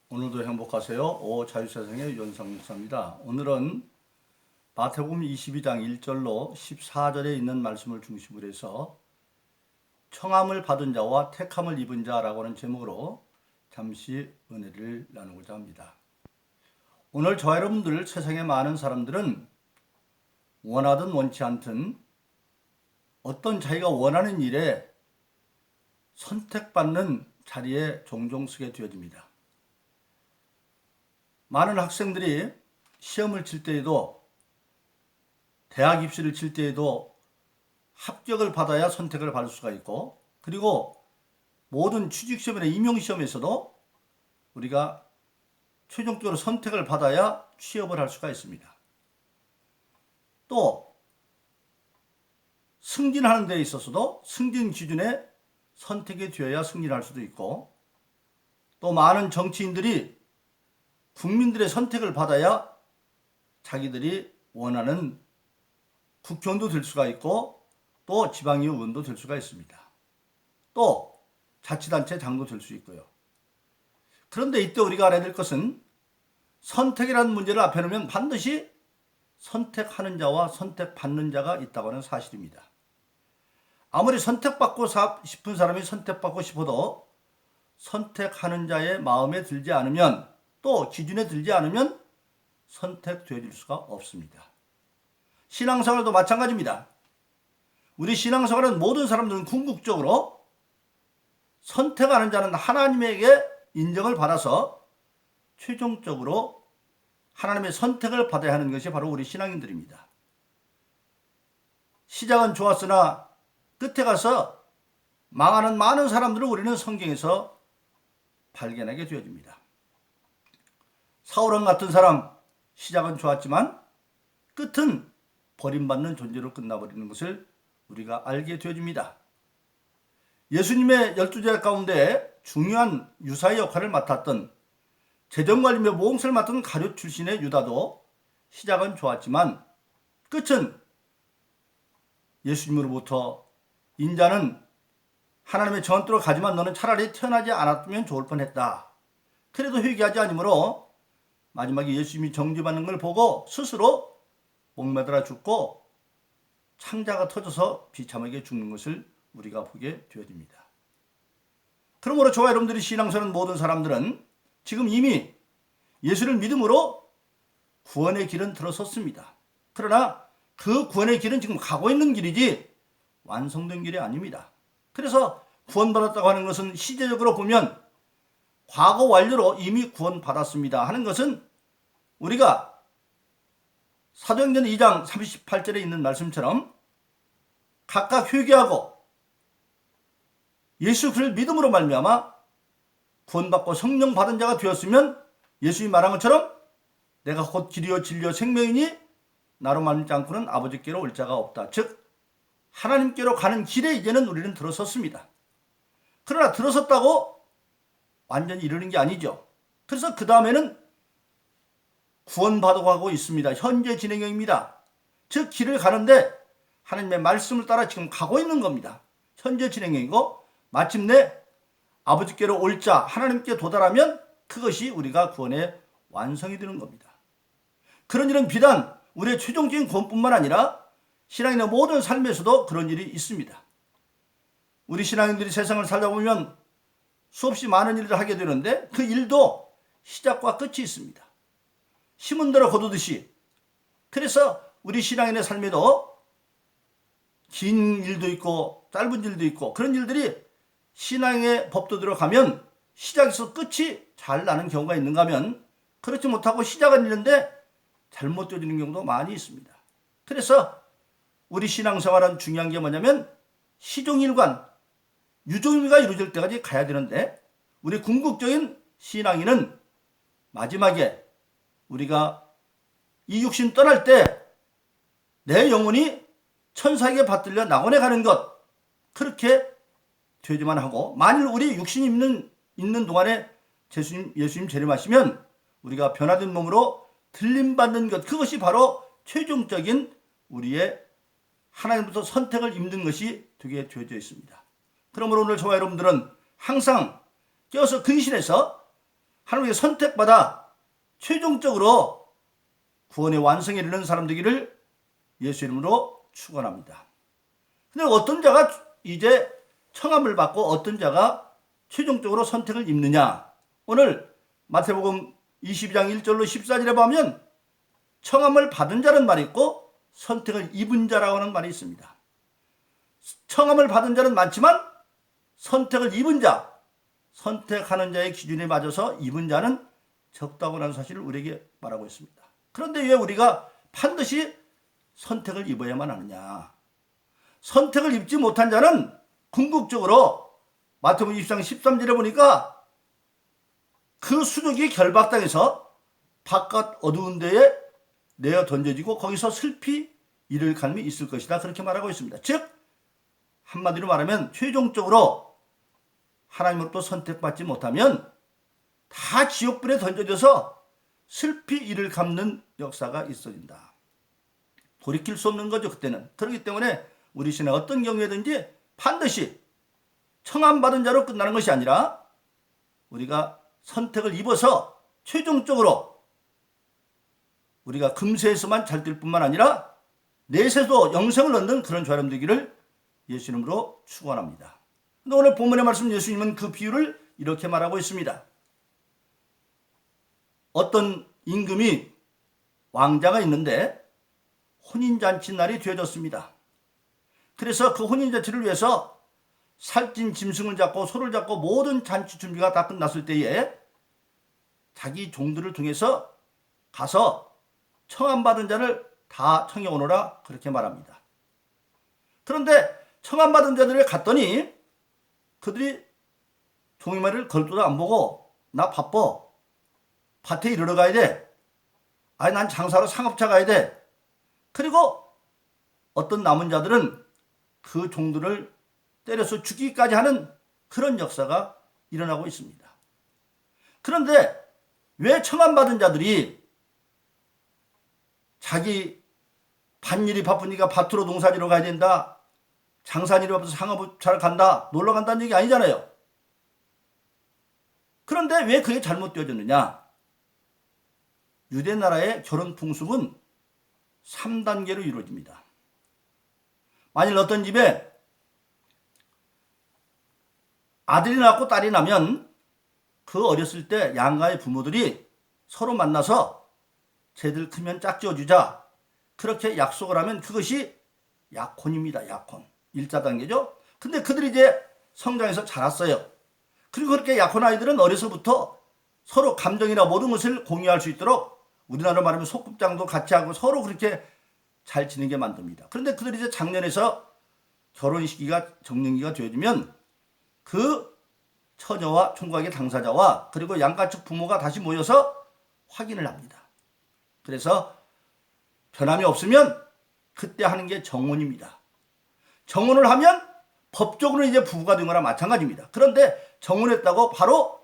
오늘도 행복하세요. 자유세상의 윤상 목사입니다. 오늘은 마태복음 22장 1절로 14절에 있는 말씀을 중심으로 해서 청함을 받은 자와 택함을 입은 자라고 하는 제목으로 잠시 은혜를 나누고자 합니다. 오늘 저와 여러분들, 세상의 많은 사람들은 원하든 원치 않든 어떤 자기가 원하는 일에 선택받는 자리에 종종 서게 되어집니다. 많은 학생들이 시험을 칠 때에도, 대학 입시를 칠 때에도 합격을 받아야 선택을 받을 수가 있고, 그리고 모든 취직시험이나 임용시험에서도 우리가 최종적으로 선택을 받아야 취업을 할 수가 있습니다. 또 승진하는 데 있어서도 승진 기준에 선택이 되어야 승진할 수도 있고, 또 많은 정치인들이 국민들의 선택을 받아야 자기들이 원하는 국회의원도 될 수가 있고, 또 지방의원도 될 수가 있습니다. 또 자치단체 장도 될 수 있고요. 그런데 이때 우리가 알아야 될 것은, 선택이라는 문제를 앞에 놓으면 반드시 선택하는 자와 선택받는 자가 있다고 하는 사실입니다. 아무리 선택받고 싶은 사람이 선택받고 싶어도 선택하는 자의 마음에 들지 않으면, 또 기준에 들지 않으면 선택되어질 수가 없습니다. 신앙생활도 마찬가지입니다. 우리 신앙생활은 모든 사람들은 궁극적으로 선택하는 자는 하나님에게 인정을 받아서 최종적으로 하나님의 선택을 받아야 하는 것이 바로 우리 신앙인들입니다. 시작은 좋았으나 끝에 가서 망하는 많은 사람들을 우리는 성경에서 발견하게 되어집니다. 사울왕 같은 사람, 시작은 좋았지만 끝은 버림받는 존재로 끝나버리는 것을 우리가 알게 되어집니다. 예수님의 12제자 가운데 중요한 유사의 역할을 맡았던, 재정관리며 모험사를 맡은 가룟 출신의 유다도 시작은 좋았지만 끝은 예수님으로부터, 인자는 하나님의 전투로 가지만 너는 차라리 태어나지 않았으면 좋을 뻔했다, 그래도 회개하지 않으므로 마지막에 예수님이 정죄받는 걸 보고 스스로 목매달아 죽고 창자가 터져서 비참하게 죽는 것을 우리가 보게 되어집니다. 그러므로 저와 여러분들이 신앙생활하는 모든 사람들은 지금 이미 예수를 믿음으로 구원의 길은 들어섰습니다. 그러나 그 구원의 길은 지금 가고 있는 길이지 완성된 길이 아닙니다. 그래서 구원받았다고 하는 것은 시제적으로 보면 과거 완료로 이미 구원받았습니다 하는 것은, 우리가 사도행전 2장 38절에 있는 말씀처럼 각각 회개하고 예수 그리스도를 믿음으로 말미암아 구원받고 성령 받은 자가 되었으면, 예수님이 말한 것처럼 내가 곧 길이요 진리요 생명이니 나로 말미암지 않고는 아버지께로 올 자가 없다. 즉 하나님께로 가는 길에 이제는 우리는 들어섰습니다. 그러나 들어섰다고 완전히 이르는 게 아니죠. 그래서 그 다음에는 구원받아 가고 있습니다. 현재 진행형입니다. 즉 길을 가는데 하나님의 말씀을 따라 지금 가고 있는 겁니다. 현재 진행형이고, 마침내 아버지께로 올 자, 하나님께 도달하면 그것이 우리가 구원의 완성이 되는 겁니다. 그런 일은 비단 우리의 최종적인 구원뿐만 아니라 신앙인의 모든 삶에서도 그런 일이 있습니다. 우리 신앙인들이 세상을 살다 보면 수없이 많은 일을 하게 되는데 그 일도 시작과 끝이 있습니다. 심은 대로 거두듯이. 그래서 우리 신앙인의 삶에도 긴 일도 있고 짧은 일도 있고, 그런 일들이 신앙의 법도대로 가면 시작에서 끝이 잘 나는 경우가 있는가 하면, 그렇지 못하고 시작은 있는데 잘못 되어지는 경우도 많이 있습니다. 그래서 우리 신앙생활은 중요한 게 뭐냐면 시종일관, 유종일가 이루어질 때까지 가야 되는데, 우리 궁극적인 신앙인은 마지막에 우리가 이 육신 떠날 때 내 영혼이 천사에게 받들려 낙원에 가는 것, 그렇게 되지만 하고, 만일 우리 육신이 있는 동안에 예수님 재림하시면 우리가 변화된 몸으로 들림받는 것, 그것이 바로 최종적인 우리의 하나님부터 선택을 입는 것이 되게 되어져 있습니다. 그러므로 오늘 저와 여러분들은 항상 깨어서 근신해서 하나님께 선택받아 최종적으로 구원의 완성에 이르는 사람 되기를 예수 이름으로 축원합니다. 근데 어떤 자가 이제 청함을 받고 어떤 자가 최종적으로 선택을 입느냐? 오늘 마태복음 22장 1절로 14절에 보면 청함을 받은 자는 말이 있고 선택을 입은 자라고 하는 말이 있습니다. 청함을 받은 자는 많지만 선택을 입은 자, 선택하는 자의 기준에 맞아서 입은 자는 적다고 하는 사실을 우리에게 말하고 있습니다. 그런데 왜 우리가 반드시 선택을 입어야만 하느냐? 선택을 입지 못한 자는 궁극적으로 마태복음 20장 13절에 보니까 그 수족이 결박당해서 바깥 어두운 데에 내어 던져지고 거기서 슬피 이를 가늠이 있을 것이다. 그렇게 말하고 있습니다. 즉 한마디로 말하면 최종적으로 하나님으로부터 선택받지 못하면 다 지옥불에 던져져서 슬피 이를 갚는 역사가 있어진다. 돌이킬 수 없는 거죠, 그때는. 그렇기 때문에 우리 신앙 어떤 경우에든지 반드시 청함받은 자로 끝나는 것이 아니라 우리가 선택을 입어서 최종적으로 우리가 금세에서만 잘 될 뿐만 아니라 내세도 영생을 얻는 그런 죄람 되기를 예수 이름으로 축원합니다. 근데 오늘 본문의 말씀 예수님은 그 비유를 이렇게 말하고 있습니다. 어떤 임금이 왕자가 있는데 혼인잔치 날이 되어졌습니다. 그래서 그 혼인잔치를 위해서 살찐 짐승을 잡고 소를 잡고 모든 잔치 준비가 다 끝났을 때에 자기 종들을 통해서 가서 청함받은 자를 다 청해 오너라 그렇게 말합니다. 그런데 청함받은 자들에 갔더니 그들이 종의 말을 걸도도 안 보고 나 바빠. 밭에 이르러 가야 돼. 아니 난 장사로 상업차 가야 돼. 그리고 어떤 남은 자들은 그 종들을 때려서 죽이기까지 하는 그런 역사가 일어나고 있습니다. 그런데 왜 청함받은 자들이 자기 밭일이 바쁘니까 밭으로 농사지러 가야 된다. 장사일이 바빠서 상업차를 간다. 놀러 간다는 얘기 아니잖아요. 그런데 왜 그게 잘못되어졌느냐? 유대 나라의 결혼 풍습은 3단계로 이루어집니다. 만일 어떤 집에 아들이 낳고 딸이 나면 그 어렸을 때 양가의 부모들이 서로 만나서 쟤들 크면 짝지어주자 그렇게 약속을 하면 그것이 약혼입니다. 약혼. 1차 단계죠. 근데 그들이 이제 성장해서 자랐어요. 그리고 그렇게 약혼 아이들은 어려서부터 서로 감정이나 모든 것을 공유할 수 있도록 우리나라로 말하면 소꿉장도 같이 하고 서로 그렇게 잘 지내게 만듭니다. 그런데 그들이 이제 작년에서 결혼 시기가 정년기가 되어지면 그 처녀와 총각의 당사자와 그리고 양가 측 부모가 다시 모여서 확인을 합니다. 그래서 변함이 없으면 그때 하는 게 정혼입니다. 정혼을 하면 법적으로 이제 부부가 된 거나 마찬가지입니다. 그런데 정혼했다고 바로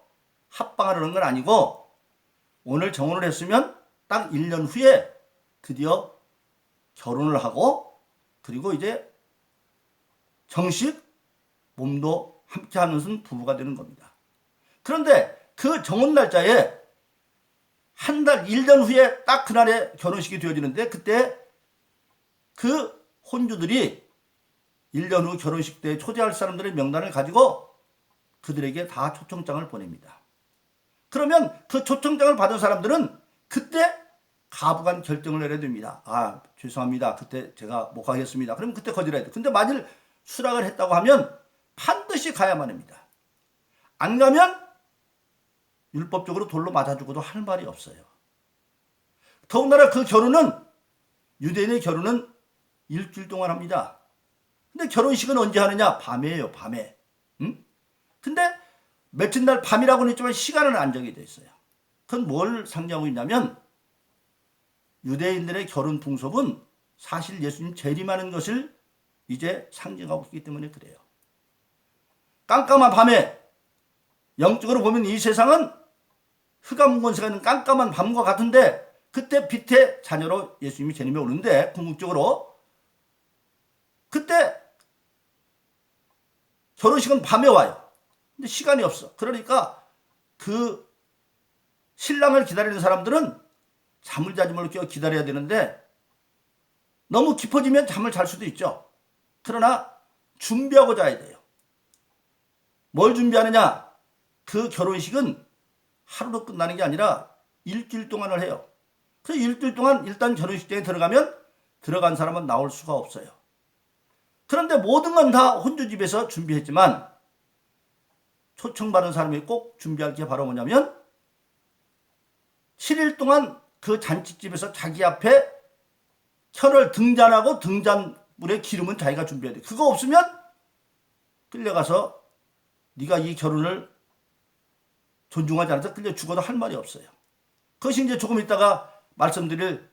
합방하려는 건 아니고 오늘 정혼을 했으면 딱 1년 후에 드디어 결혼을 하고 그리고 이제 정식 몸도 함께 하면서 부부가 되는 겁니다. 그런데 그 정혼 날짜에 한 달, 1년 후에 딱 그날에 결혼식이 되어지는데 그때 그 혼주들이 1년 후 결혼식 때 초대할 사람들의 명단을 가지고 그들에게 다 초청장을 보냅니다. 그러면 그 초청장을 받은 사람들은 그때 가부간 결정을 내려야 됩니다. 아, 죄송합니다. 그때 제가 못 가겠습니다. 그러면 그때 거절해야 돼. 근데 만일 수락을 했다고 하면 반드시 가야만 합니다. 안 가면 율법적으로 돌로 맞아 죽어도 할 말이 없어요. 더군다나 그 결혼은 유대인의 결혼은 일주일 동안 합니다. 근데 결혼식은 언제 하느냐? 밤에요, 밤에. 응? 근데 며칠 날 밤이라고는 했지만 시간은 안 정해져 있어요. 그건 뭘 상징하고 있냐면 유대인들의 결혼 풍습은 사실 예수님 재림하는 것을 이제 상징하고 있기 때문에 그래요. 깜깜한 밤에 영적으로 보면 이 세상은 흑암권세가 있는 깜깜한 밤과 같은데 그때 빛의 자녀로 예수님이 재림에 오는데 궁극적으로 그때 결혼식은 밤에 와요. 근데 시간이 없어. 그러니까 그 신랑을 기다리는 사람들은 잠을 자지 말고 기다려야 되는데 너무 깊어지면 잠을 잘 수도 있죠. 그러나 준비하고 자야 돼요. 뭘 준비하느냐? 그 결혼식은 하루로 끝나는 게 아니라 일주일 동안을 해요. 그 일주일 동안 일단 결혼식장에 들어가면 들어간 사람은 나올 수가 없어요. 그런데 모든 건 다 혼주집에서 준비했지만 초청받은 사람이 꼭 준비할 게 바로 뭐냐면 7일 동안 그 잔치집에서 자기 앞에 혀를 등잔하고 등잔물에 기름은 자기가 준비해야 돼. 그거 없으면 끌려가서 네가 이 결혼을 존중하지 않아서 끌려 죽어도 할 말이 없어요. 그것이 이제 조금 있다가 말씀드릴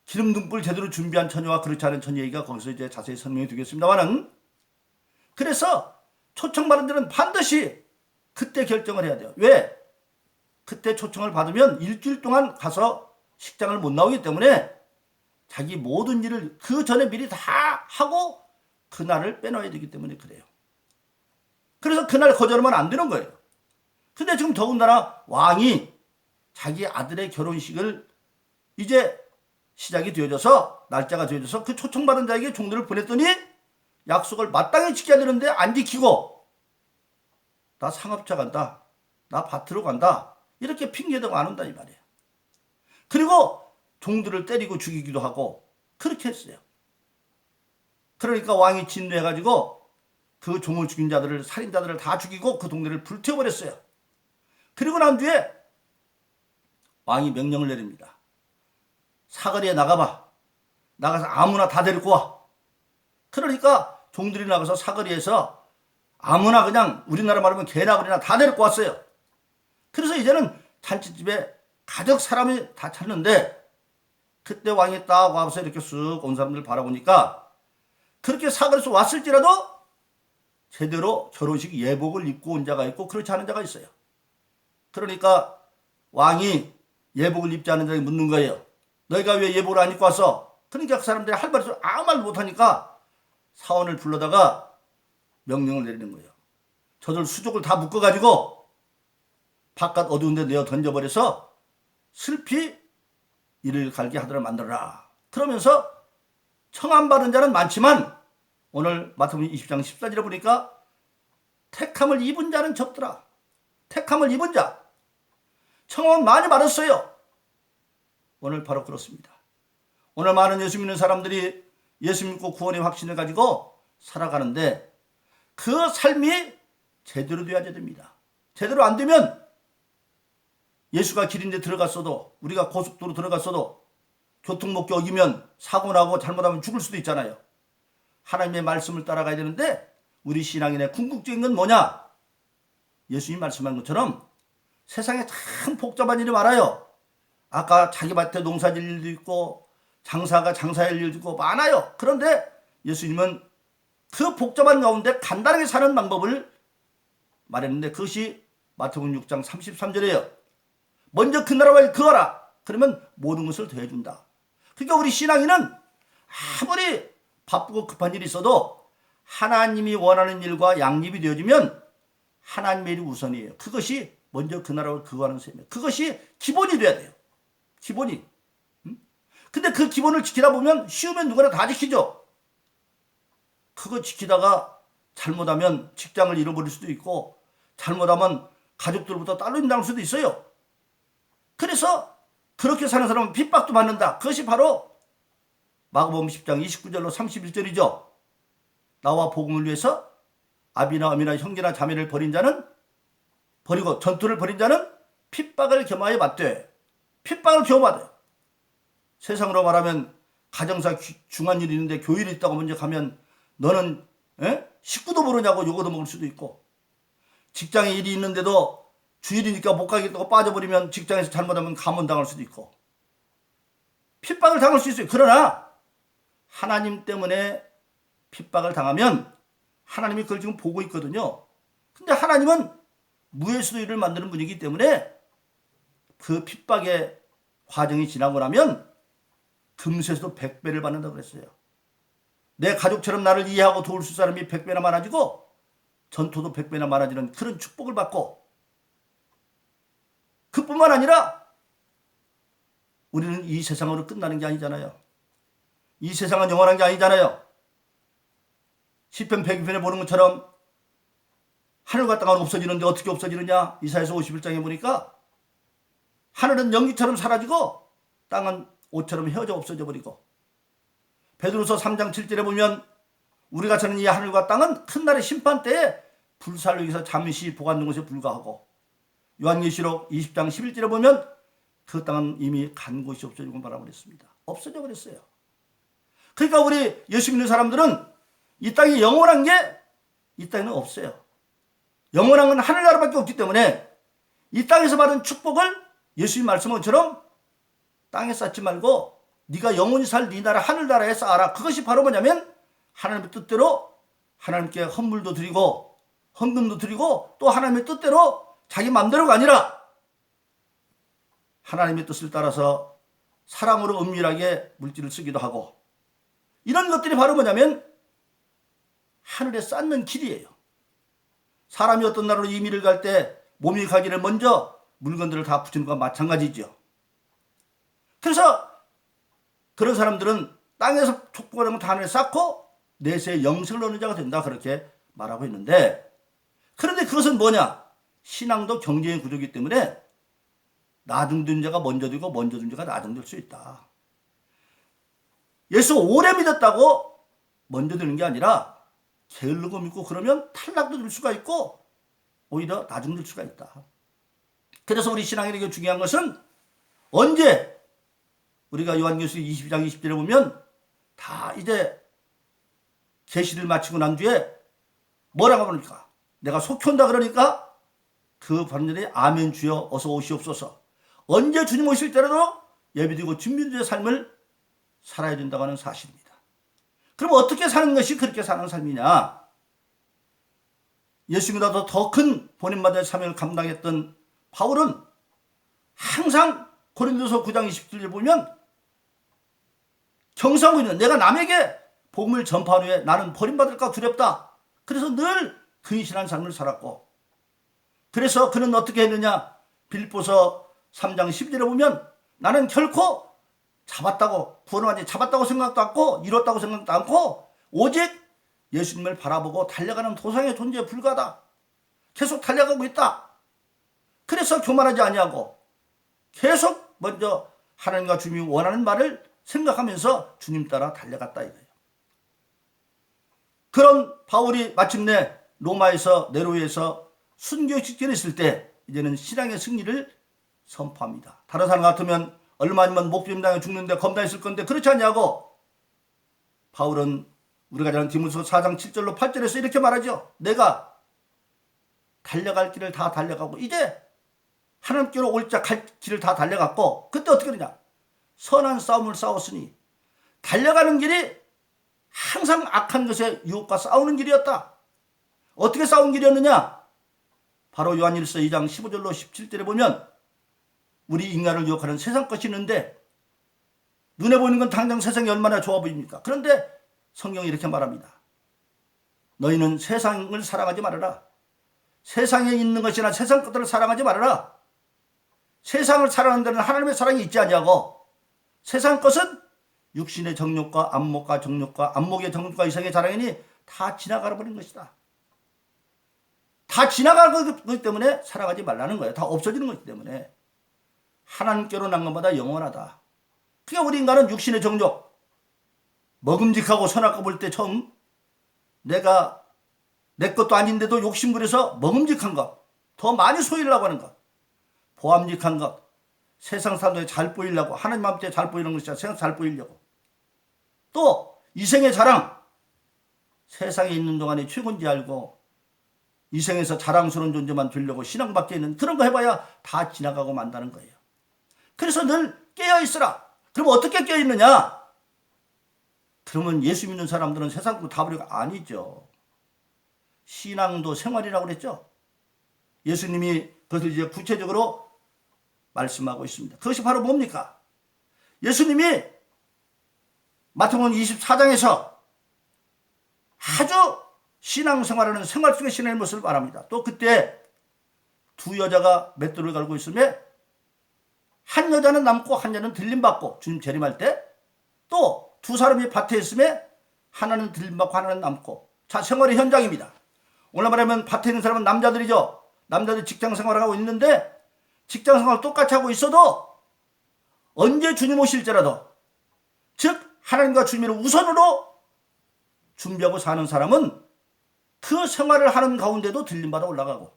기름 등불 제대로 준비한 처녀와 그렇지 않은 처녀 얘기가 거기서 이제 자세히 설명해 드리겠습니다만은, 그래서 초청받은 데는 반드시 그때 결정을 해야 돼요. 왜? 그때 초청을 받으면 일주일 동안 가서 식장을 못 나오기 때문에 자기 모든 일을 그 전에 미리 다 하고 그날을 빼놔야 되기 때문에 그래요. 그래서 그날 거절하면 안 되는 거예요. 근데 지금 더군다나 왕이 자기 아들의 결혼식을 이제 시작이 되어져서 날짜가 되어져서 그 초청받은 자에게 종들을 보냈더니 약속을 마땅히 지켜야 되는데 안 지키고 나 상업자 간다, 나 밭으로 간다 이렇게 핑계대고 안 온다 이 말이에요. 그리고 종들을 때리고 죽이기도 하고 그렇게 했어요. 그러니까 왕이 진노해가지고 그 종을 죽인 자들을, 살인자들을 다 죽이고 그 동네를 불태워버렸어요. 그리고 난 뒤에 왕이 명령을 내립니다. 사거리에 나가봐. 나가서 아무나 다 데리고 와. 그러니까 종들이 나가서 사거리에서 아무나 그냥 우리나라 말하면 개나그리나 다 데리고 왔어요. 그래서 이제는 잔치집에 가득 사람이 다 찼는데 그때 왕이 딱 와서 이렇게 쓱 온 사람들 바라보니까 그렇게 사거리에서 왔을지라도 제대로 결혼식 예복을 입고 온 자가 있고 그렇지 않은 자가 있어요. 그러니까 왕이 예복을 입지 않은 자에게 묻는 거예요. 너희가 왜 예복을 안 입고 왔어? 그러니까 그 사람들이 할 말이 아무 말 못하니까 사원을 불러다가 명령을 내리는 거예요. 저들 수족을 다 묶어가지고 바깥 어두운 데 내어 던져버려서 슬피 이를 갈게 하도록 만들어라. 그러면서 청함받은 자는 많지만 오늘 마태복음 20장 14절에 보니까 택함을 입은 자는 적더라. 택함을 입은 자. 청함은 많이 받았어요. 오늘 바로 그렇습니다. 오늘 많은 예수 믿는 사람들이 예수 믿고 구원의 확신을 가지고 살아가는데 그 삶이 제대로 돼야 됩니다. 제대로 안 되면 예수가 길인데 들어갔어도, 우리가 고속도로 들어갔어도 교통법규 어기면 사고 나고 잘못하면 죽을 수도 있잖아요. 하나님의 말씀을 따라가야 되는데 우리 신앙인의 궁극적인 건 뭐냐? 예수님 말씀한 것처럼 세상에 참 복잡한 일이 많아요. 아까 자기 밭에 농사 질 일도 있고 장사가 장사할 일도 있고 많아요. 그런데 예수님은 그 복잡한 가운데 간단하게 사는 방법을 말했는데 그것이 마태복음 6장 33절이에요. 먼저 그 나라와 그어라. 그러면 모든 것을 더해준다. 그러니까 우리 신앙인은 아무리 바쁘고 급한 일이 있어도 하나님이 원하는 일과 양립이 되어지면 하나님의 일이 우선이에요. 그것이 먼저 그 나라를 그어가는 셈이에요. 그것이 기본이 돼야 돼요. 기본이. 근데 그 기본을 지키다 보면 쉬우면 누구나 다 지키죠. 그거 지키다가 잘못하면 직장을 잃어버릴 수도 있고 잘못하면 가족들부터 따로 당할 수도 있어요. 그래서 그렇게 사는 사람은 핍박도 받는다. 그것이 바로 마가복음 10장 29절로 31절이죠. 나와 복음을 위해서 아비나 어미나 형제나 자매를 버린 자는 버리고 전투를 벌인 자는 핍박을 겸하여 받되 핍박을 겨워받아요. 세상으로 말하면 가정사 중한 일이 있는데 교일이 있다고 먼저 가면 너는 식구도 모르냐고 욕도 먹을 수도 있고 직장에 일이 있는데도 주일이니까 못 가겠다고 빠져버리면 직장에서 잘못하면 감원당할 수도 있고 핍박을 당할 수 있어요. 그러나 하나님 때문에 핍박을 당하면 하나님이 그걸 지금 보고 있거든요. 근데 하나님은 무에서도 일을 만드는 분이기 때문에 그 핍박의 과정이 지나고 나면 금세에서도 100배를 받는다고 그랬어요. 내 가족처럼 나를 이해하고 도울 수 사람이 100배나 많아지고 전투도 100배나 많아지는 그런 축복을 받고 그 그뿐만 아니라 우리는 이 세상으로 끝나는 게 아니잖아요. 이 세상은 영원한 게 아니잖아요. 시편 102편에 보는 것처럼 하늘과 땅은 없어지는데 어떻게 없어지느냐? 이사야서 51장에 보니까 하늘은 연기처럼 사라지고 땅은 옷처럼 헤어져 없어져 버리고, 베드로서 3장 7절에 보면 우리가 사는 이 하늘과 땅은 큰 날의 심판 때에 불살로 여기서 잠시 보관된 것에 불과하고, 요한계시록 20장 11절에 보면 그 땅은 이미 간 곳이 없어지고 말아버렸습니다. 없어져 버렸어요. 그러니까 우리 예수 믿는 사람들은 이 땅이 영원한 게 이 땅에는 없어요. 영원한 건 하늘나라밖에 없기 때문에 이 땅에서 받은 축복을 예수님 말씀한 것처럼 땅에 쌓지 말고 네가 영원히 살 네 나라 하늘나라에 쌓아라. 그것이 바로 뭐냐면 하나님의 뜻대로 하나님께 헌물도 드리고 헌금도 드리고 또 하나님의 뜻대로 자기 마음대로가 아니라 하나님의 뜻을 따라서 사랑으로 은밀하게 물질을 쓰기도 하고, 이런 것들이 바로 뭐냐면 하늘에 쌓는 길이에요. 사람이 어떤 나라로 이민을 갈 때 몸이 가기를 먼저 물건들을 다 붙이는 것과 마찬가지죠. 그래서 그런 사람들은 땅에서 촉복하는 건 다 하늘에 쌓고 내세에 영생을 얻는 자가 된다, 그렇게 말하고 있는데, 그런데 그것은 뭐냐? 신앙도 경쟁의 구조이기 때문에 나중된 자가 먼저 되고 먼저 된 자가 나중될 수 있다. 예수 오래 믿었다고 먼저 되는 게 아니라 게으르고 믿고 그러면 탈락도 될 수가 있고 오히려 나중될 수가 있다. 그래서 우리 신앙에게 중요한 것은 언제, 우리가 요한계시록 22장 20절에 보면 다 이제 계시를 마치고 난 뒤에 뭐라고 합니까? 내가 속히 온다 그러니까 그 반절에 아멘 주여 어서 오시옵소서. 언제 주님 오실 때라도 예비되고 준비된 삶을 살아야 된다고 하는 사실입니다. 그럼 어떻게 사는 것이 그렇게 사는 삶이냐? 예수님보다 더 큰 본인마다의 사명을 감당했던 바울은 항상 고린도서 9장 27절에 보면 경성하고 있는, 내가 남에게 복음을 전파한 후에 나는 버림받을까 두렵다. 그래서 늘 근신한 삶을 살았고, 그래서 그는 어떻게 했느냐? 빌립보서 3장 10절에 보면 나는 결코 구원을 잡았다고 생각도 않고 이뤘다고 생각도 않고 오직 예수님을 바라보고 달려가는 도상의 존재에 불과하다. 계속 달려가고 있다. 그래서 교만하지 아니하고 계속 먼저 하나님과 주님이 원하는 말을 생각하면서 주님 따라 달려갔다 이거예요. 그런 바울이 마침내 로마에서 네로에서 순교 직전에 있을 때 이제는 신앙의 승리를 선포합니다. 다른 사람 같으면 얼마 아니면 목숨당해 죽는데 겁나있을 건데 그렇지 않냐고, 바울은 우리가 잘 아는 디모데후서 4장 7절로 8절에서 이렇게 말하죠. 내가 달려갈 길을 다 달려가고 이제 하나님께로 올 자 갈 길을 다 달려갔고, 그때 어떻게 되냐? 선한 싸움을 싸웠으니, 달려가는 길이 항상 악한 것에 유혹과 싸우는 길이었다. 어떻게 싸운 길이었느냐? 바로 요한일서 2장 15절로 17절에 보면 우리 인간을 유혹하는 세상 것이 있는데, 눈에 보이는 건 당장 세상이 얼마나 좋아 보입니까? 그런데 성경이 이렇게 말합니다. 너희는 세상을 사랑하지 말아라. 세상에 있는 것이나 세상 것들을 사랑하지 말아라. 세상을 사랑하는 데는 하나님의 사랑이 있지 아니하고, 세상 것은 육신의 정욕과 안목과 정욕과 안목의 정욕과 이성의 자랑이니 다 지나가 버린 것이다. 다 지나가기 때문에 사랑하지 말라는 거예요. 다 없어지는 것이기 때문에. 하나님께로 난 것보다 영원하다. 그러니까 우리 인간은 육신의 정욕, 먹음직하고 선악과 볼 때 처음 내가 내 것도 아닌데도 욕심부려서 먹음직한 것, 더 많이 소유하려고 하는 것, 보암직한 것, 세상 사람들에 잘 보이려고, 하나님 앞에 잘 보이는 것이 아니라 세상 잘 보이려고, 또 이생의 자랑, 세상에 있는 동안에 최고인지 알고 이생에서 자랑스러운 존재만 되려고 신앙 밖에 있는 그런 거 해봐야 다 지나가고 만다는 거예요. 그래서 늘 깨어있으라. 그럼 어떻게 깨어있느냐? 그러면 예수 믿는 사람들은 세상 다 버리고, 아니죠. 신앙도 생활이라고 그랬죠. 예수님이 그것을 이제 구체적으로 말씀하고 있습니다. 그것이 바로 뭡니까? 예수님이 마태복음 24장에서 아주 신앙생활하는 생활 속의 신앙의 모습을 말합니다. 또 그때 두 여자가 맷돌을 갈고 있으며 한 여자는 남고 한 여자는 들림받고 주님 재림할 때 또 두 사람이 밭에 있음에 하나는 들림받고 하나는 남고. 자, 생활의 현장입니다. 오늘 말하면 밭에 있는 사람은 남자들이죠. 남자들이 직장 생활을 하고 있는데 직장 생활을 똑같이 하고 있어도 언제 주님 오실지라도 즉 하나님과 주님을 우선으로 준비하고 사는 사람은 그 생활을 하는 가운데도 들림받아 올라가고,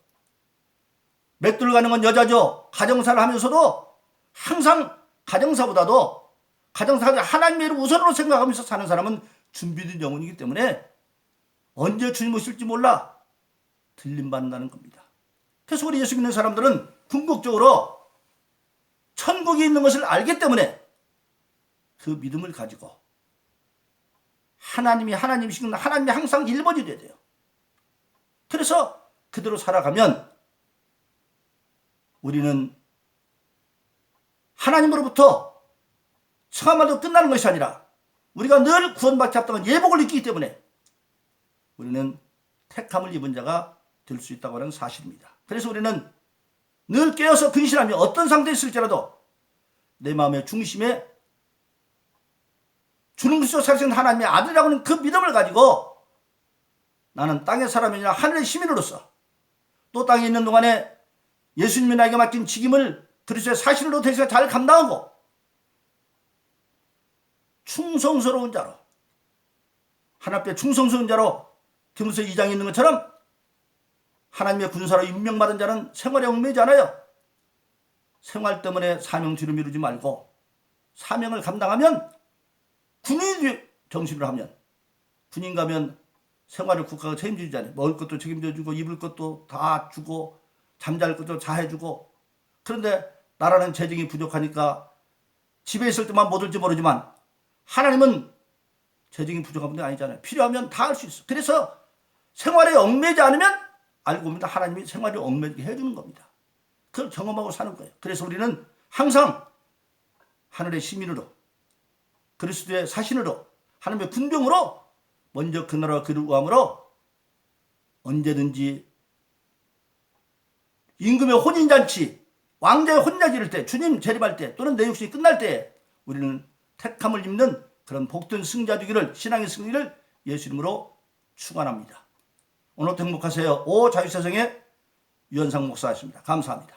맷돌 가는 건 여자죠. 가정사를 하면서도 항상 가정사보다도 가정사가 하나님의 일을 우선으로 생각하면서 사는 사람은 준비된 영혼이기 때문에 언제 주님 오실지 몰라 들림받는다는 겁니다. 그래서 우리 예수 믿는 사람들은 궁극적으로 천국이 있는 것을 알기 때문에 그 믿음을 가지고 하나님이시긴 하나님이 항상 1번이 돼야 돼요. 그래서 그대로 살아가면 우리는 하나님으로부터 청함마도 끝나는 것이 아니라 우리가 늘 구원받지 합당한 예복을 입기 때문에 우리는 택함을 입은 자가 될 수 있다고 하는 사실입니다. 그래서 우리는 늘 깨어서 근신하며 어떤 상태에 있을지라도 내 마음의 중심에 주는 그리스도 살아계신 하나님의 아들이라고 하는 그 믿음을 가지고 나는 땅의 사람이 아니라 하늘의 시민으로서 또 땅에 있는 동안에 예수님이 나에게 맡긴 직임을 그리스도의 사실로 대해서 잘 감당하고 충성스러운 자로, 하나님 앞에 충성스러운 자로 디모데 2장에 있는 것처럼 하나님의 군사로 임명받은 자는 생활에 얽매이지 않아요. 생활 때문에 사명 뒤로 미루지 말고 사명을 감당하면 군인이 정신을 하면 군인 가면 생활을 국가가 책임지잖아요. 먹을 것도 책임져주고 입을 것도 다 주고 잠잘 것도 다 해주고. 그런데 나라는 재정이 부족하니까 집에 있을 때만 못 올지 모르지만 하나님은 재정이 부족한 분이 아니잖아요. 필요하면 다 할 수 있어. 그래서 생활에 얽매이지 않으면 알고 보면 하나님이 생활에 얽매이게 해주는 겁니다. 그걸 경험하고 사는 거예요. 그래서 우리는 항상 하늘의 시민으로 그리스도의 사신으로 하나님의 군병으로 먼저 그 나라와 그를 구함으로 언제든지 임금의 혼인잔치, 왕자의 혼인잔치 이럴 때, 주님 재림할 때 또는 내 육신이 끝날 때 우리는 택함을 입는 그런 복된 승자 되기를, 신앙의 승리를 예수 이름으로 축원합니다. 오늘도 행복하세요. 오 자유세상의 유현상 목사였습니다. 감사합니다.